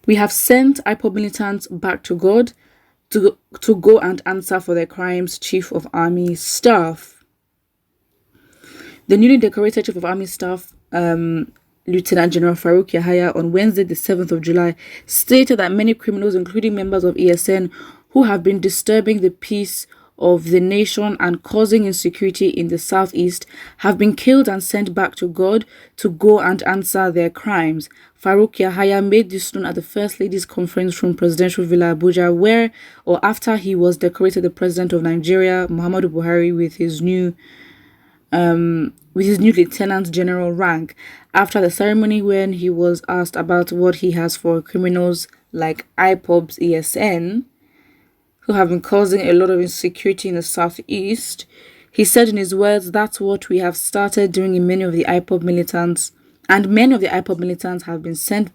We have sent Ipob militants back to God to go and answer for their crimes, Chief of Army Staff. The newly decorated Chief of Army Staff, Lieutenant General Farouk Yahaya, on Wednesday, the 7th of July, stated that many criminals, including members of ESN, who have been disturbing the peace of the nation and causing insecurity in the southeast, have been killed and sent back to God to go and answer their crimes. Farouk Yahaya made this known at the First Lady's conference room, Presidential Villa Abuja, where or after he was decorated the President of Nigeria, Muhammadu Buhari, with his new Lieutenant General rank. After the ceremony, when he was asked about what he has for criminals like Ipob's ESN, who have been causing a lot of insecurity in the southeast, he said in his words, "That's what we have started doing in many of the Ipob militants, and many of the Ipob militants have been sent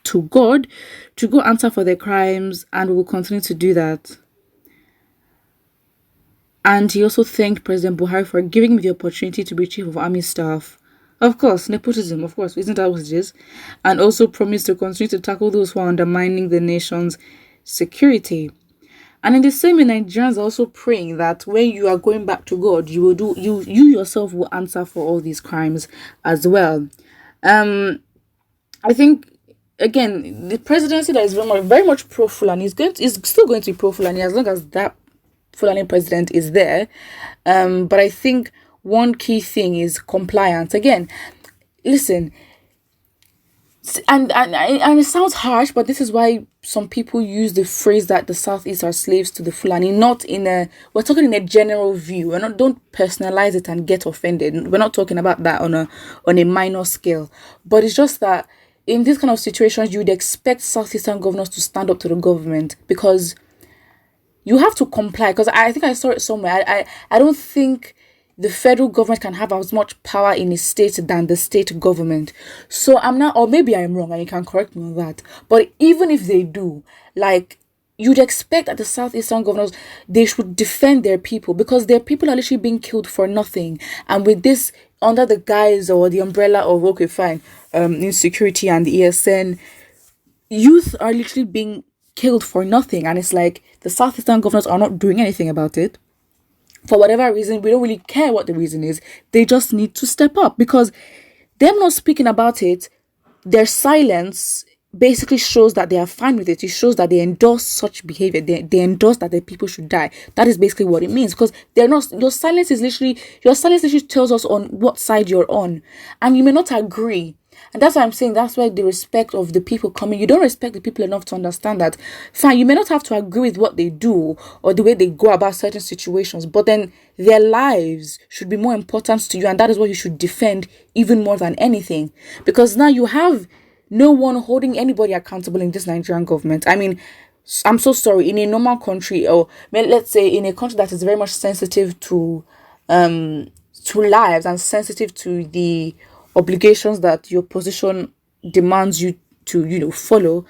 to God to go answer for their crimes, and we will continue to do that." And he also thanked President Buhari for giving me the opportunity to be Chief of Army Staff. Of course, nepotism, of course, isn't that what it is? And also promised to continue to tackle those who are undermining the nation's security. And in the same way, Nigerians are also praying that when you are going back to God, you yourself will answer for all these crimes as well. I think, again, the presidency that is very much pro-Fulani is still going to be pro-Fulani as long as that Fulani president is there. But I think one key thing is compliance. Again, listen, and it sounds harsh, but this is why some people use the phrase that the Southeast are slaves to the Fulani. We're talking in a general view. Don't personalize it and get offended. We're not talking about that on a minor scale. But it's just that in these kind of situations, you would expect Southeastern governors to stand up to the government, because you have to comply. Because I think I saw it somewhere. I don't think the federal government can have as much power in a state than the state government. So I'm not, or maybe I'm wrong and you can correct me on that. But even if they do, like, you'd expect that the Southeastern governors, they should defend their people, because their people are literally being killed for nothing. And with this, under the guise or the umbrella of, okay, fine, insecurity and the ESN, youth are literally being killed for nothing. And it's like the Southeastern governors are not doing anything about it. For whatever reason, we don't really care what the reason is. They just need to step up, because them not speaking about it, their silence basically shows that they are fine with it. It shows that they endorse such behavior. They endorse that the people should die. That is basically what it means, because they're not. Your silence literally tells us on what side you're on, and you may not agree. And that's why I'm saying that's why the respect of the people coming. You don't respect the people enough to understand that, fine, you may not have to agree with what they do or the way they go about certain situations, but then their lives should be more important to you, and that is what you should defend even more than anything. Because now you have no one holding anybody accountable in this Nigerian government. I mean, I'm so sorry, in a normal country, or let's say in a country that is very much sensitive to lives and sensitive to the obligations that your position demands you to follow,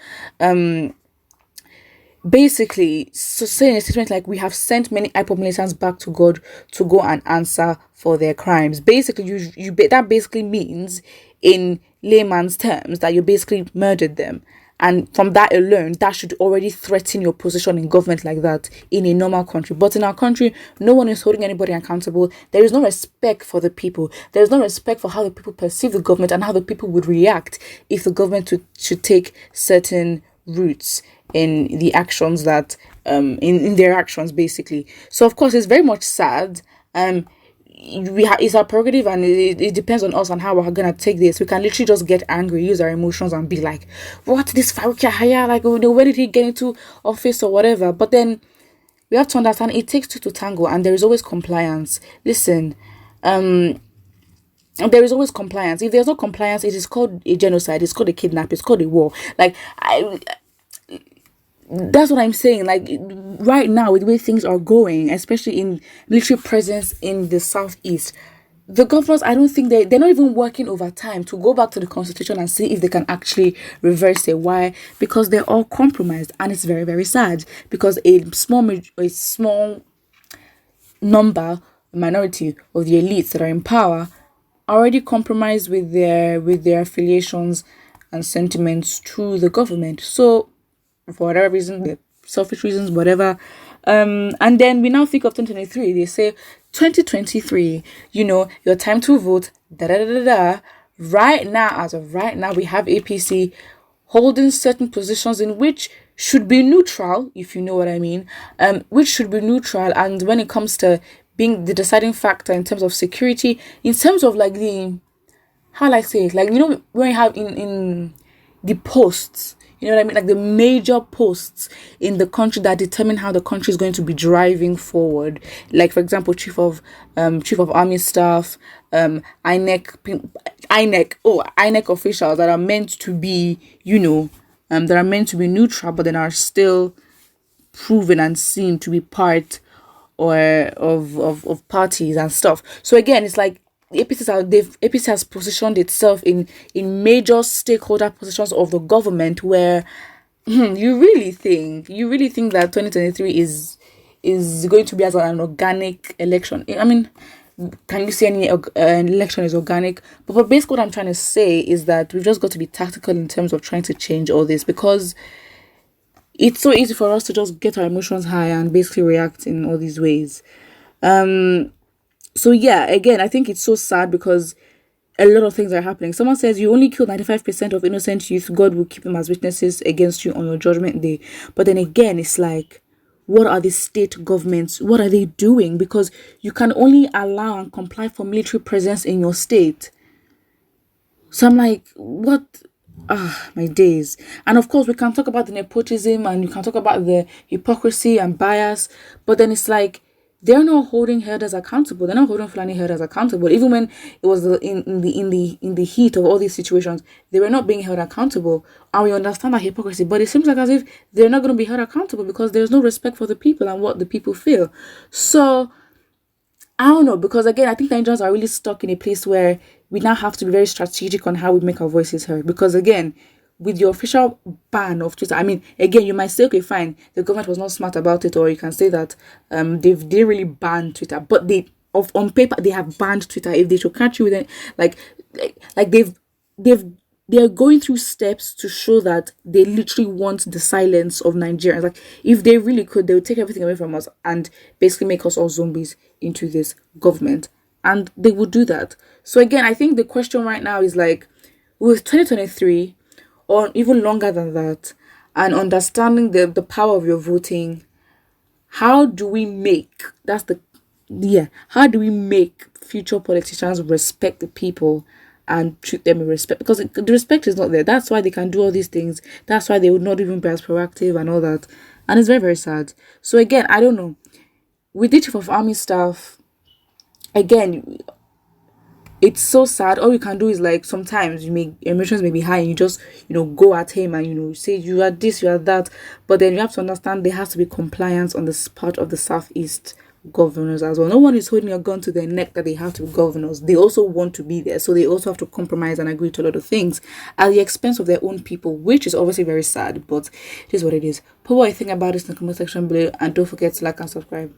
basically, so saying a statement like, "We have sent many Ipob militants back to God to go and answer for their crimes." Basically, that basically means, in layman's terms, that you basically murdered them. And from that alone, that should already threaten your position in government like that in a normal country. But in our country, no one is holding anybody accountable. There is no respect for the people. There is no respect for how the people perceive the government and how the people would react if the government should take certain routes in the actions that, in their actions, basically. So, of course, it's very much sad. It's our prerogative, and it depends on us and how we're gonna take this. We can literally just get angry, use our emotions, and be like, "What, this Farouk Yahaya? Like, where did he get into office or whatever?" But then we have to understand it takes two to tango, and there is always compliance. Listen, there is always compliance. If there's no compliance, it is called a genocide. It's called a kidnap. It's called a war. Like, that's what I'm saying. Like, right now, with the way things are going, especially in military presence in the southeast, the governors, I don't think they're not even working overtime to go back to the constitution and see if they can actually reverse it. Why? Because they're all compromised, and it's very, very sad, because a small minority of the elites that are in power are already compromised with their affiliations and sentiments to the government. So for whatever reason, the selfish reasons, whatever. And then we now think of 2023. They say 2023, your time to vote, da da da da da. Right now, as of right now, we have APC holding certain positions in which should be neutral, if you know what I mean, which should be neutral. And when it comes to being the deciding factor in terms of security, in terms of like how do I say it? Like, when you have in the posts, you know what I mean? Like the major posts in the country that determine how the country is going to be driving forward. Like, for example, chief of army staff, INEC officials that are meant to be, that are meant to be neutral, but then are still proven and seen to be part or of parties and stuff. So again, it's like APC has positioned itself in major stakeholder positions of the government, where you really think that 2023 is going to be as an organic election. I mean, can you see any election is organic? But basically what I'm trying to say is that we've just got to be tactical in terms of trying to change all this, because it's so easy for us to just get our emotions high and basically react in all these ways. So yeah, again, I think it's so sad because a lot of things are happening. Someone says you only killed 95% of innocent youth. God will keep them as witnesses against you on your judgment day. But then again, it's like, what are the state governments? What are they doing? Because you can only allow and comply for military presence in your state. So I'm like, what? My days. And of course, we can talk about the nepotism and you can talk about the hypocrisy and bias. But then it's like, they're not holding herders accountable. They're not holding Fulani herders accountable. Even when it was in the heat of all these situations, they were not being held accountable. And we understand that hypocrisy, but it seems like as if they're not going to be held accountable because there's no respect for the people and what the people feel. So I don't know, because again, I think Nigerians are really stuck in a place where we now have to be very strategic on how we make our voices heard. Because again, with the official ban of Twitter, I mean, again, you might say, okay, fine, the government was not smart about it, or you can say that they didn't really ban Twitter, but on paper they have banned Twitter. If they should catch you with it, like they're going through steps to show that they literally want the silence of Nigerians. Like, if they really could, they would take everything away from us and basically make us all zombies into this government, and they would do that. So again, I think the question right now is like, with 2023. Or even longer than that, and understanding the power of your voting, how do we make how do we make future politicians respect the people and treat them with respect? Because the respect is not there. That's why they can do all these things. That's why they would not even be as proactive and all that. And it's very, very sad. So again, I don't know. With the chief of army staff, again, it's so sad. All you can do is, like, sometimes emotions may be high and you just go at him and say you are this, you are that. But then you have to understand there has to be compliance on this part of the Southeast governors as well. No one is holding a gun to their neck that they have to be governors. They also want to be there, so they also have to compromise and agree to a lot of things at the expense of their own people, which is obviously very sad, but it is what it is. Put what you think about this in the comment section below, and don't forget to like and subscribe.